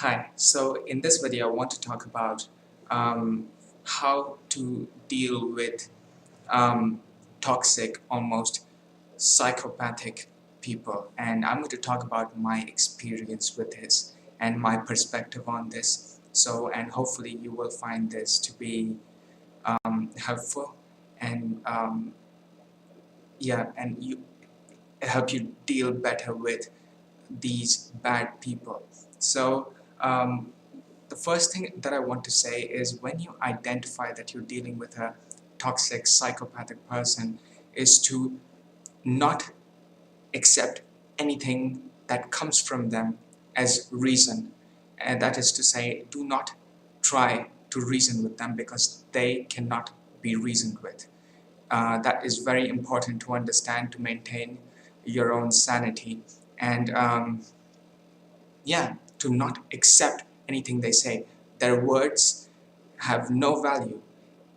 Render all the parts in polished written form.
Hi, so in this video I want to talk about how to deal with toxic, almost psychopathic people, and I'm going to talk about my experience with this and my perspective on this. So, and hopefully you will find this to be helpful and yeah, and you help you deal better with these bad people. So the first thing that I want to say is when you identify that you're dealing with a toxic psychopathic person is to not accept anything that comes from them as reason. And that is to say, do not try to reason with them because they cannot be reasoned with. That is very important to understand to maintain your own sanity and yeah, to not accept anything they say. Their words have no value.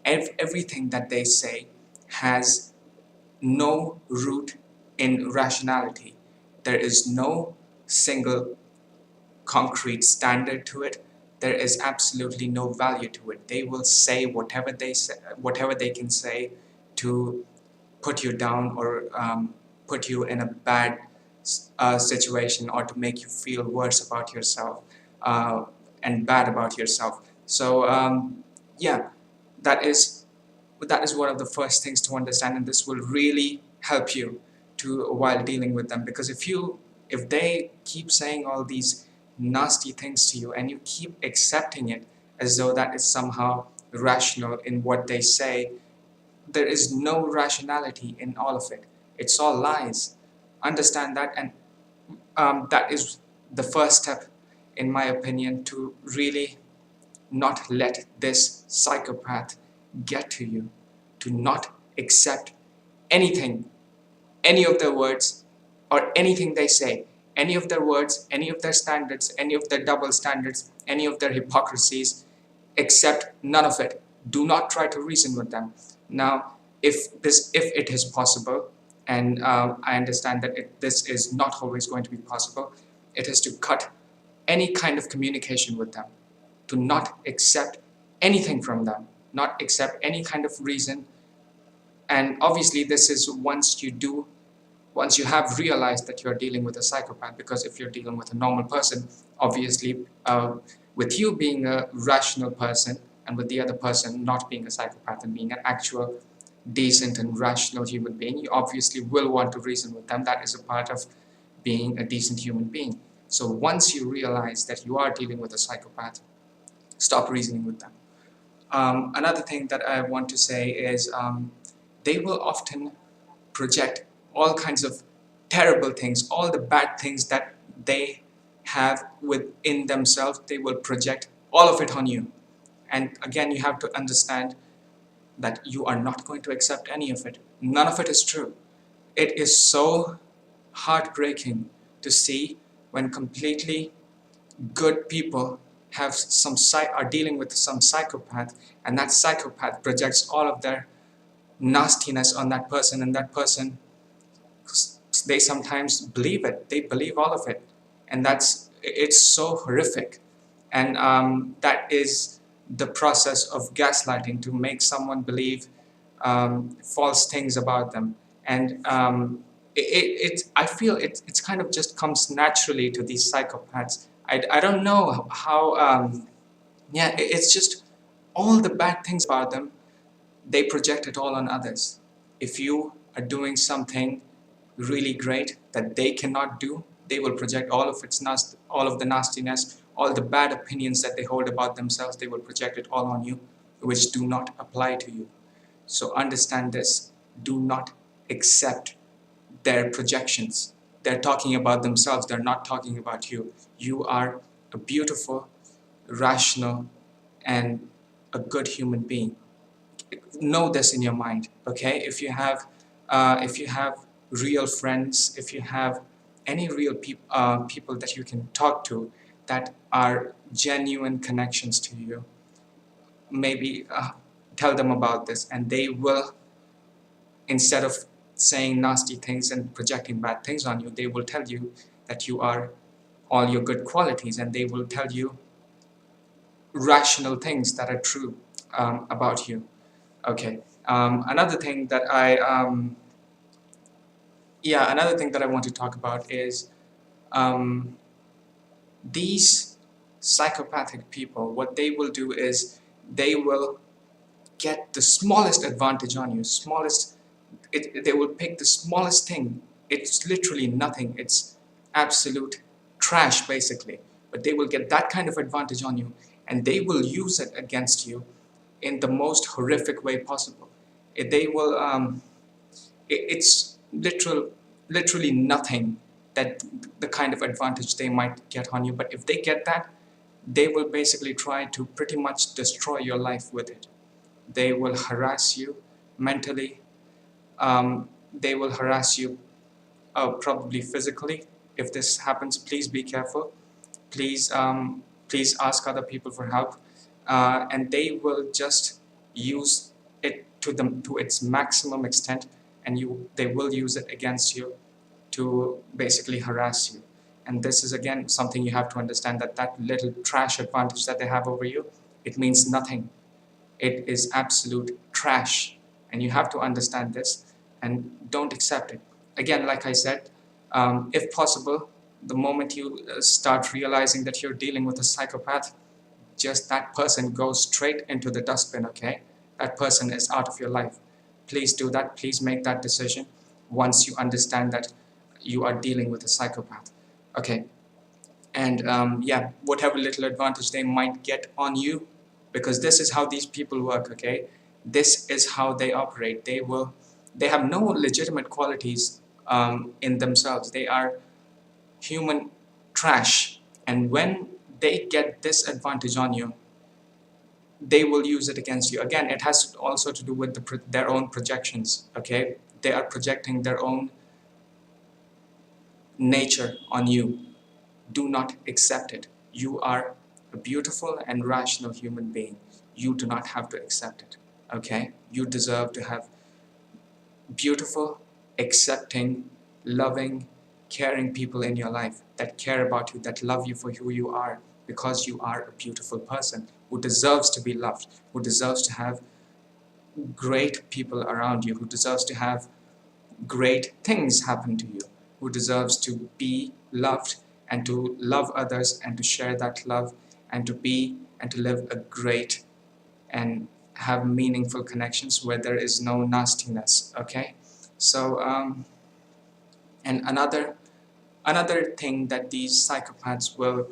Everything that they say has no root in rationality. There is no single concrete standard to it. There is absolutely no value to it. They will say whatever they can say to put you down or put you in a bad situation or to make you feel worse about yourself uh, and bad about yourself. So yeah, that is one of the first things to understand, and this will really help you to while dealing with them, because if they keep saying all these nasty things to you and you keep accepting it as though that is somehow rational in what they say, there is no rationality in all of it. It's all lies. Understand that, and that is the first step, in my opinion, to really not let this psychopath get to you, to not accept anything, any of their words, or anything they say, any of their words, any of their standards, any of their double standards, any of their hypocrisies, accept none of it. Do not try to reason with them. Now, if it is possible, and I understand that this is not always going to be possible, it is to cut any kind of communication with them, to not accept anything from them, not accept any kind of reason. And obviously this is once you have realized that you're dealing with a psychopath, because if you're dealing with a normal person, obviously with you being a rational person and with the other person not being a psychopath and being an actual decent and rational human being, you obviously will want to reason with them. That is a part of being a decent human being. So once you realize that you are dealing with a psychopath, stop reasoning with them. Another thing that I want to say is they will often project all kinds of terrible things, all the bad things that they have within themselves. They will project all of it on you. And again, you have to understand that you are not going to accept any of it. None of it is true. It is so heartbreaking to see when completely good people are dealing with some psychopath, and that psychopath projects all of their nastiness on that person, and that person, they sometimes believe it. They believe all of it, and it's so horrific. And that is the process of gaslighting, to make someone believe false things about them. And I feel it's kind of just comes naturally to these psychopaths. I don't know how yeah, it's just all the bad things about them, they project it all on others. If you are doing something really great that they cannot do, they will project all of the nastiness, all the bad opinions that they hold about themselves, they will project it all on you, which do not apply to you. So understand this. Do not accept their projections. They're talking about themselves, they're not talking about you. You are a beautiful, rational, and a good human being. Know this in your mind, okay? If you have real friends, if you have any real people that you can talk to that are genuine connections to you, maybe tell them about this, and they will, instead of saying nasty things and projecting bad things on you, they will tell you that you are all your good qualities, and they will tell you rational things that are true about you. Okay. Another thing that another thing that I want to talk about is um, these psychopathic people. What they will do is they will get the smallest advantage on you, they will pick the smallest thing. It's literally nothing. It's absolute trash, basically. But they will get that kind of advantage on you, and they will use it against you in the most horrific way possible. They will. It's literally nothing that the kind of advantage they might get on you. But if they get that, they will basically try to pretty much destroy your life with it. They will harass you mentally. They will harass you probably physically. If this happens, please be careful. Please, please ask other people for help. And they will just use it to its maximum extent, and they will use it against you to basically harass you. And this is again something you have to understand, that little trash advantage that they have over you, it means nothing. It is absolute trash, and you have to understand this and don't accept it. Again, like I said, if possible, the moment you start realizing that you're dealing with a psychopath, just that person goes straight into the dustbin, okay? That person is out of your life. Please do that. Please make that decision once you understand that you are dealing with a psychopath, okay? And yeah, whatever little advantage they might get on you, because this is how these people work, okay? This is how they operate. They have no legitimate qualities in themselves. They are human trash. And when they get this advantage on you, they will use it against you. Again, it has also to do with their own projections, okay? They are projecting their own nature on you. Do not accept it. You are a beautiful and rational human being. You do not have to accept it, okay? You deserve to have beautiful, accepting, loving, caring people in your life that care about you, that love you for who you are, because you are a beautiful person who deserves to be loved, who deserves to have great people around you, who deserves to have great things happen to you, who deserves to be loved and to love others and to share that love and to be and to live a great and have meaningful connections where there is no nastiness, okay? So, and another thing that these psychopaths will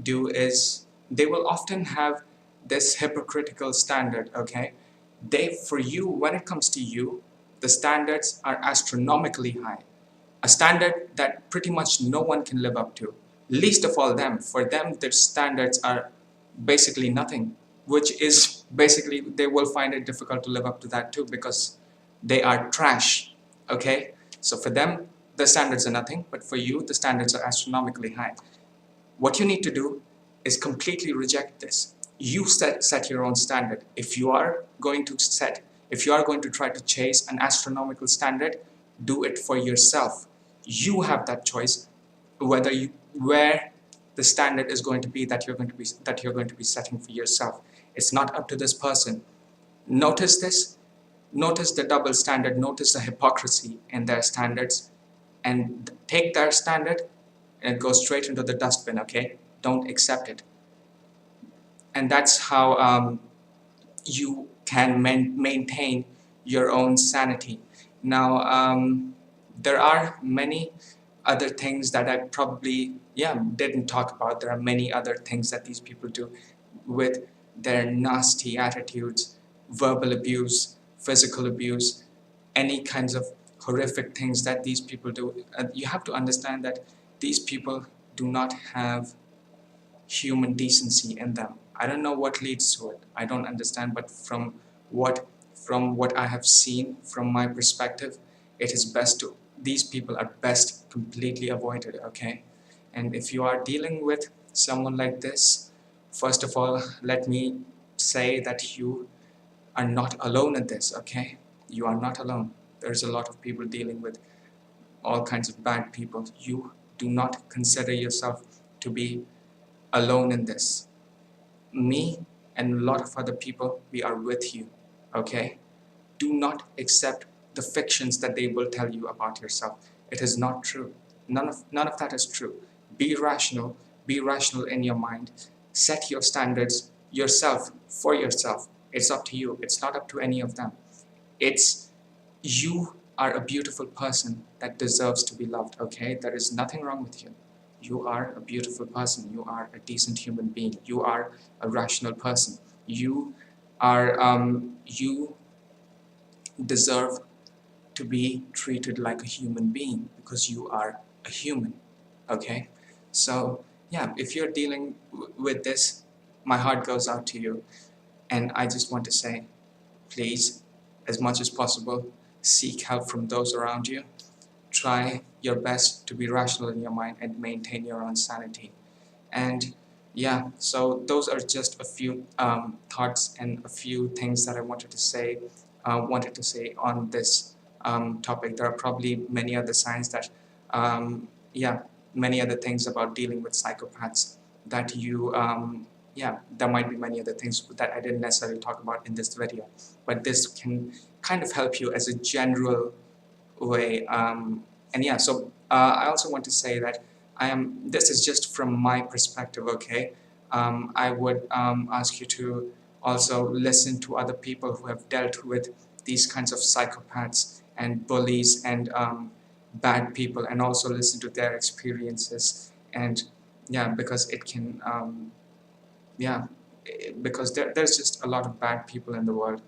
do is they will often have this hypocritical standard, okay? For you, when it comes to you, the standards are astronomically high. A standard that pretty much no one can live up to. Least of all them. For them, their standards are basically nothing, which is basically, they will find it difficult to live up to that too, because they are trash, okay? So for them, the standards are nothing, but for you, the standards are astronomically high. What you need to do is completely reject this. You set your own standard. If you are going to try to chase an astronomical standard, do it for yourself. You have that choice where the standard is going to be that you're going to be setting for yourself. It's not up to this person. Notice this. Notice the double standard. Notice the hypocrisy in their standards, and take their standard and go straight into the dustbin, okay? Don't accept it. And that's how you can maintain your own sanity. Now, there are many other things that I probably didn't talk about. There are many other things that these people do with their nasty attitudes, verbal abuse, physical abuse, any kinds of horrific things that these people do. You have to understand that these people do not have human decency in them. I don't know what leads to it. I don't understand, but from what I have seen, from my perspective, it is best to these people are best completely avoided, okay? And if you are dealing with someone like this, first of all, let me say that you are not alone in this, okay? You are not alone. There's a lot of people dealing with all kinds of bad people. You Do not consider yourself to be alone in this. Me and a lot of other people, we are with you, okay? Do not accept the fictions that they will tell you about yourself. It is not true. None of that is true. Be rational. Be rational in your mind. Set your standards yourself for yourself. It's up to you. It's not up to any of them. It's you are a beautiful person that deserves to be loved, okay? There is nothing wrong with you. You are a beautiful person. You are a decent human being. You are a rational person. You deserve to be treated like a human being because you are a human, okay? So yeah, if you're dealing with this, my heart goes out to you, and I just want to say, please, as much as possible, seek help from those around you. Try your best to be rational in your mind and maintain your own sanity. And yeah, so those are just a few thoughts and a few things that I wanted to say on this topic. There are probably many other signs that, yeah, many other things about dealing with psychopaths that yeah, there might be many other things that I didn't necessarily talk about in this video, but this can kind of help you as a general way. And yeah, so I also want to say that this is just from my perspective, okay? I would ask you to also listen to other people who have dealt with these kinds of psychopaths and bullies and bad people, and also listen to their experiences. And yeah, because it can, yeah, because there's just a lot of bad people in the world.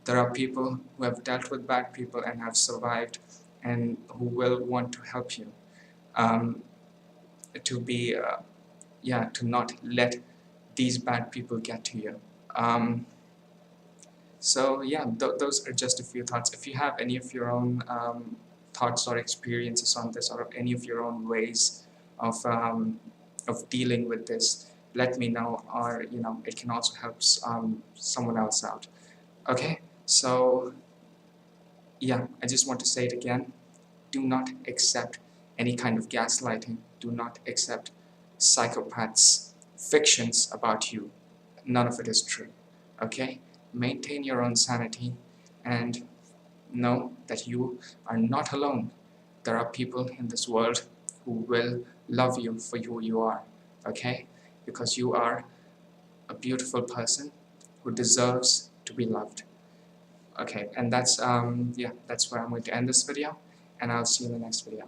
There are people who have dealt with bad people and have survived, and who will want to help you um, to be, yeah, to not let these bad people get to you. So yeah, those are just a few thoughts. If you have any of your own thoughts or experiences on this, or any of your own ways of dealing with this, let me know, or it can also help someone else out. Okay, so yeah, I just want to say it again. Do not accept any kind of gaslighting. Do not accept psychopaths' fictions about you. None of it is true. Okay? Maintain your own sanity and know that you are not alone. There are people in this world who will love you for who you are. Okay? Because you are a beautiful person who deserves to be loved. Okay, and that's yeah, that's where I'm going to end this video, and I'll see you in the next video.